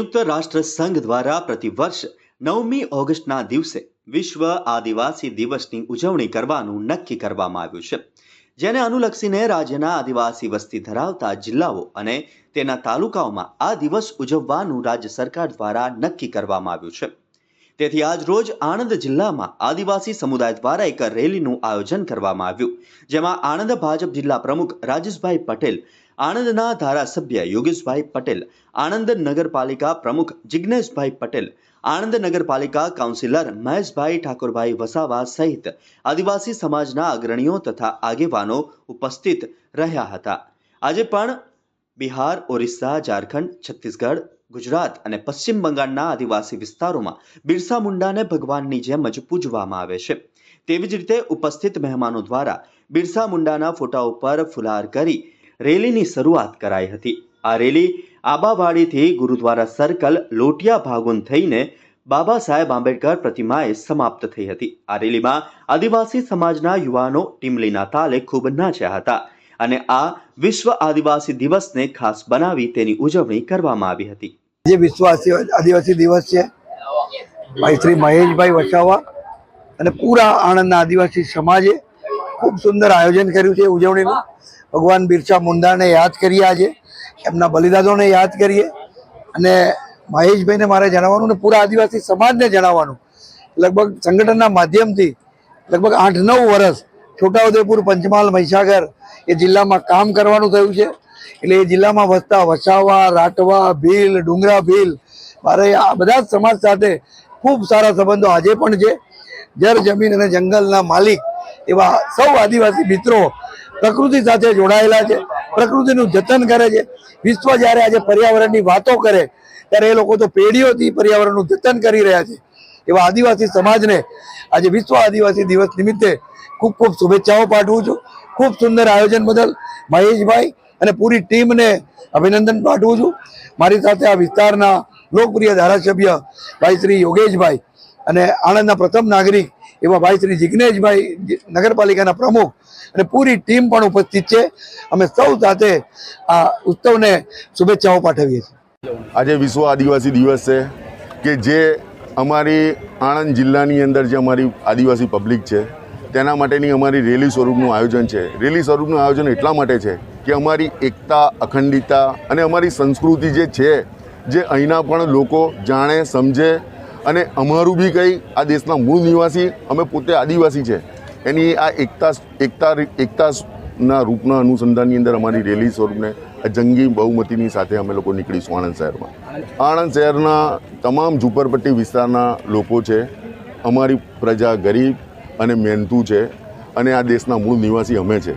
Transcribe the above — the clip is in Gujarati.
સંયુક્ત રાષ્ટ્ર સંઘ દ્વારા પ્રતિવર્ષ 9મી ઓગસ્ટના દિવસે વિશ્વ આદિવાસી દિવસની ઉજવણી કરવાનું નક્કી કરવામાં આવ્યું છે, જેને અનુલક્ષીને રાજ્યના આદિવાસી વસ્તી ધરાવતા જિલ્લાઓ અને તેના તાલુકાઓમાં આ દિવસ ઉજવવાનું રાજ્ય સરકાર દ્વારા નક્કી કરવામાં આવ્યું છે। તેથી આજ રોજ આણંદ જિલ્લામાં આદિવાસી સમુદાય દ્વારા એક રેલીનું આયોજન કરવામાં આવ્યું, જેમાં આણંદ ભાજપ જિલ્લા પ્રમુખ રાજેશભાઈ પટેલ, આણંદના ધારાસભ્ય યોગેશભાઈ પટેલ, આણંદ નગરપાલિકા પ્રમુખ જિગ્નેશભાઈ પટેલ, આણંદ નગરપાલિકા કાઉન્સિલર મહેશભાઈ ઠાકોરભાઈ વસાવા સહિત આદિવાસી સમાજના અગ્રણીઓ તથા આગેવાનો ઉપસ્થિત રહ્યા હતા। આજે પણ બિહાર, ઓરિસ્સા, ઝારખંડ, છત્તીસગઢ, ગુજરાત અને પશ્ચિમ બંગાળના આદિવાસી વિસ્તારોમાં બિરસા મુંડાને ભગવાનની જેમ જ પૂજવામાં આવે છે। તેવી જ રીતે ઉપસ્થિત મહેમાનો દ્વારા બિરસા મુંડાના ફોટા ઉપર ફુલહાર કરી રેલીની શરૂઆત કરાઈ હતી। આ રેલી આબાવાડીથી ગુરુદ્વારા સર્કલ લોટિયા ભાગોન થઈને બાબા સાહેબ આંબેડકર પ્રતિમાએ સમાપ્ત થઈ હતી। આ રેલીમાં આદિવાસી સમાજના યુવાનો ટીમલીના તાલે ખૂબ નાચ્યા હતા અને આ વિશ્વ આદિવાસી દિવસને ખાસ બનાવી તેની ઉજવણી કરવામાં આવી હતી। જે વિશ્વ આદિવાસી દિવસ છે, ભાઈ શ્રી મહેશભાઈ વસાવા અને પૂરા આણંદના આદિવાસી સમાજે ખૂબ સુંદર આયોજન કર્યું છે ઉજવણીનું। ભગવાન બિરસા મુંડાને યાદ કરીએ, આજે એમના બલિદાનોને યાદ કરીએ અને મહેશભાઈને મારે જણાવવાનું ને પૂરા આદિવાસી સમાજને જણાવવાનું, લગભગ સંગઠનના માધ્યમથી લગભગ 8-9 વર્ષ છોટાઉદેપુર, પંચમહાલ, મહીસાગર એ જિલ્લામાં કામ કરવાનું થયું છે। એટલે એ જિલ્લામાં વસતા વસાવા, રાઠવા, ભીલ, ડુંગરા ભીલ, મારે આ બધા જ સમાજ સાથે ખૂબ સારા સંબંધો આજે પણ છે। જળ, જમીન અને જંગલના માલિક એવા સૌ આદિવાસી મિત્રો પ્રકૃતિ સાથે જોડાયેલા છે, પ્રકૃતિનું જતન કરે છે। વિશ્વ જ્યારે આજે પર્યાવરણની વાતો કરે ત્યારે એ લોકો તો પેઢીઓથી પર્યાવરણનું જતન કરી રહ્યા છે। એવા આદિવાસી સમાજને આજે વિશ્વ આદિવાસી દિવસ નિમિત્તે ખૂબ ખૂબ શુભેચ્છાઓ પાઠવું છું। ખૂબ સુંદર આયોજન બદલ મહેશભાઈ અને પૂરી ટીમને અભિનંદન પાઠવું છું। મારી સાથે આ વિસ્તારના લોકપ્રિય ધારાસભ્ય ભાઈ શ્રી યોગેશભાઈ અને આણંદના પ્રથમ નાગરિક એવા ભાઈ શ્રી જિગ્નેશભાઈ, નગરપાલિકાના પ્રમુખ અને પૂરી ટીમ પણ ઉપસ્થિત છે। અમે સૌ સાથે આ ઉત્સવને શુભેચ્છાઓ પાઠવીએ છીએ। આજે વિશ્વ આદિવાસી દિવસ છે કે જે અમારી આણંદ જિલ્લાની અંદર જે અમારી આદિવાસી પબ્લિક છે તેના માટેની અમારી રેલી સ્વરૂપનું આયોજન છે। રેલી સ્વરૂપનું આયોજન એટલા માટે છે કે અમારી એકતા, અખંડિતતા અને અમારી સંસ્કૃતિ જે છે, જે અહીંના પણ લોકો જાણે, સમજે અને અમારું બી કંઈ આ દેશના મૂળ નિવાસી, અમે પોતે આદિવાસી છે, એની આ એકતાના રૂપના અનુસંધાનની અંદર અમારી રેલી સ્વરૂપને જંગી બહુમતીની સાથે અમે લોકો નીકળીશું આણંદ શહેરમાં। આણંદ શહેરના તમામ ઝૂંપડપટ્ટી વિસ્તારના લોકો છે, અમારી પ્રજા ગરીબ અને મહેનતુ છે અને આ દેશના મૂળ નિવાસી અમે છે।